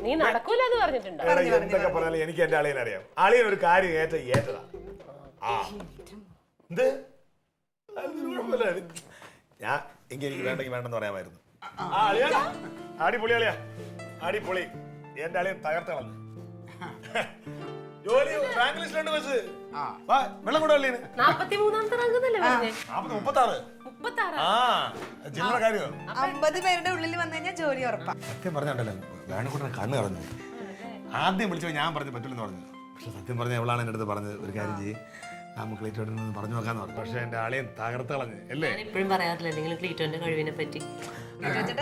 നീ നടക്കൂലെന്ന് പറഞ്ഞിട്ടുണ്ടോ? എന്തൊക്കെ പറഞ്ഞാലും എനിക്ക് എന്റെ അളിയനെ അറിയാം. അളിയൻ ഒരു കാര്യം ഏറ്റതാ. എന്ത് ഞാൻ എനിക്ക് വേണ്ടെങ്കിൽ വേണ്ടെന്ന് പറയാമായിരുന്നു. അടിപൊളി അളിയാ, അടിപൊളി. എന്റെ അളിയൻ തകർത്തളഞ്ഞു. ജോലി റാങ്ക് ലിസ്റ്റിലുണ്ട് വെച്ച് വെള്ളം കൂടെ അളിയന് 43ാമത്തെ റാങ്ക് എന്നല്ലേ പറഞ്ഞേ? 36. 36. ആ ചില്ലറ കാര്യമോ? 50 പേരുടെ ഉള്ളിൽ വന്നു കഴിഞ്ഞാൽ ജോലി ഉറപ്പാ. സത്യം പറഞ്ഞിട്ടല്ലോ വേണക്കൂട്ടനെ കണ്ണ് കളഞ്ഞു. ആദ്യം വിളിച്ചപ്പോൾ ഞാൻ പറഞ്ഞു പറ്റില്ലെന്ന് പറഞ്ഞു. പക്ഷെ സത്യം പറഞ്ഞ എവളാണ് എൻ്റെ അടുത്ത് പറഞ്ഞത് ഒരു കാര്യം ചെയ്യും നമുക്ക് ക്ലീറ്റോട്ട് പറഞ്ഞു നോക്കാന്ന് പറഞ്ഞു. പക്ഷെ എൻ്റെ ആളെയും തകർത്ത് കളഞ്ഞു അല്ലേ? എപ്പോഴും പറയാറില്ല എന്തെങ്കിലും ക്ലീറ്റോന്റെ കഴിവിനെ പറ്റി.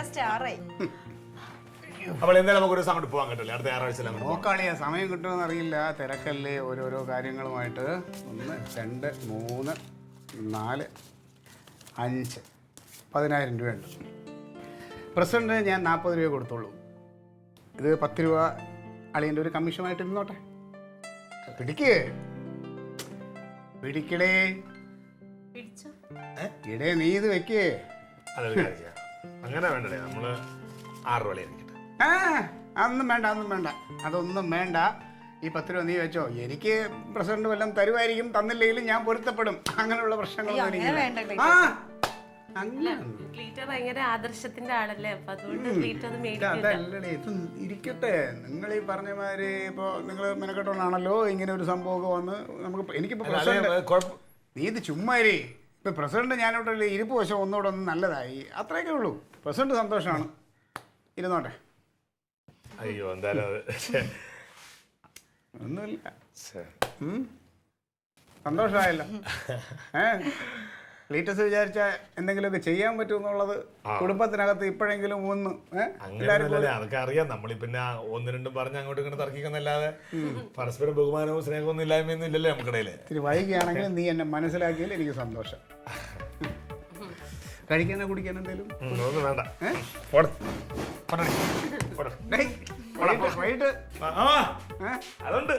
സ്റ്റാറായി. അപ്പോൾ എന്തായാലും നമുക്കൊരു സമയം പോകാൻ കിട്ടില്ല. അടുത്ത ഞായറാഴ്ച നോക്കാളിയാ സമയം കിട്ടുമെന്ന് അറിയില്ല. തിരക്കല്ലേ ഓരോരോ കാര്യങ്ങളുമായിട്ട്. 1 2 3 4 5 10,000 രൂപയുണ്ട്. പ്രസിഡന്റ് ഞാൻ 40 രൂപ കൊടുത്തോളൂ. ഇത് 10 രൂപ അളിയൻ്റെ ഒരു കമ്മീഷനായിട്ട് ഇരുന്നോട്ടെ. പിടിക്കേ പിടിക്കടേ ഇടേ നീ ഇത് വെക്കേ. അങ്ങനെ വേണ്ടേ? നമ്മള് 6 രൂപ ഇരിക്കട്ടെ. അതൊന്നും വേണ്ട, അതൊന്നും വേണ്ട, അതൊന്നും വേണ്ട. ഈ 10 രൂപ നീ വെച്ചോ. എനിക്ക് പ്രസിഡന്റ് വല്ലതും തരുമായിരിക്കും, തന്നില്ലെങ്കിലും ഞാൻ പൊരുത്തപ്പെടും. അങ്ങനെയുള്ള പ്രശ്നങ്ങളൊന്നും വേണ്ട. ക്ലീറ്റോ ഭയങ്കര ആദർശത്തിന്റെ ആളല്ലേ, അപ്പൊ അതുകൊണ്ട് ക്ലീറ്റോ അത് അതല്ലേ ഇത് ഇരിക്കട്ടെ. നിങ്ങൾ ഈ പറഞ്ഞ മാതിരി ഇപ്പൊ നിങ്ങൾ മെനക്കെട്ടോണ്ടാണല്ലോ ഇങ്ങനെ ഒരു സംഭവമൊക്കെ വന്ന് നമുക്ക്. എനിക്കിപ്പോ നീ ഇത് ചുമ്മാരി ഇപ്പൊ പ്രസിഡന്റ് ഞാനോട്ടല്ലേ ഇരിപ്പ് വശം ഒന്നുകൂടെ ഒന്ന് നല്ലതായി, അത്രയൊക്കെ ഉള്ളൂ. പ്രസിഡന്റ് സന്തോഷമാണ്, ഇരുന്നോട്ടെ. അയ്യോ എന്തായാലും ഒന്നുമില്ല, സന്തോഷമായല്ലോ. ലീറ്റസ് വിചാരിച്ച എന്തെങ്കിലുമൊക്കെ ചെയ്യാൻ പറ്റുമെന്നുള്ളത് കുടുംബത്തിനകത്ത് ഇപ്പോഴെങ്കിലും ഒന്ന്. അതൊക്കെ അറിയാം. നമ്മളീ പിന്നെ 1 2 പറഞ്ഞ് അങ്ങോട്ടും ഇങ്ങനെ തർക്കിക്കുന്നല്ലാതെ പരസ്പരം ബഹുമാനവും സ്നേഹമൊന്നും ഇല്ലായ്മയൊന്നും ഇല്ലല്ലോ നമുക്കിടയില്. ഇത്തിരി വൈകിയാണെങ്കിൽ നീ എന്നെ മനസ്സിലാക്കിയാൽ എനിക്ക് സന്തോഷം. കഴിക്കാനോ കുടിക്കാനോ എന്തെങ്കിലും ഒന്നും വേണ്ട. വൈകിട്ട് അതുണ്ട്.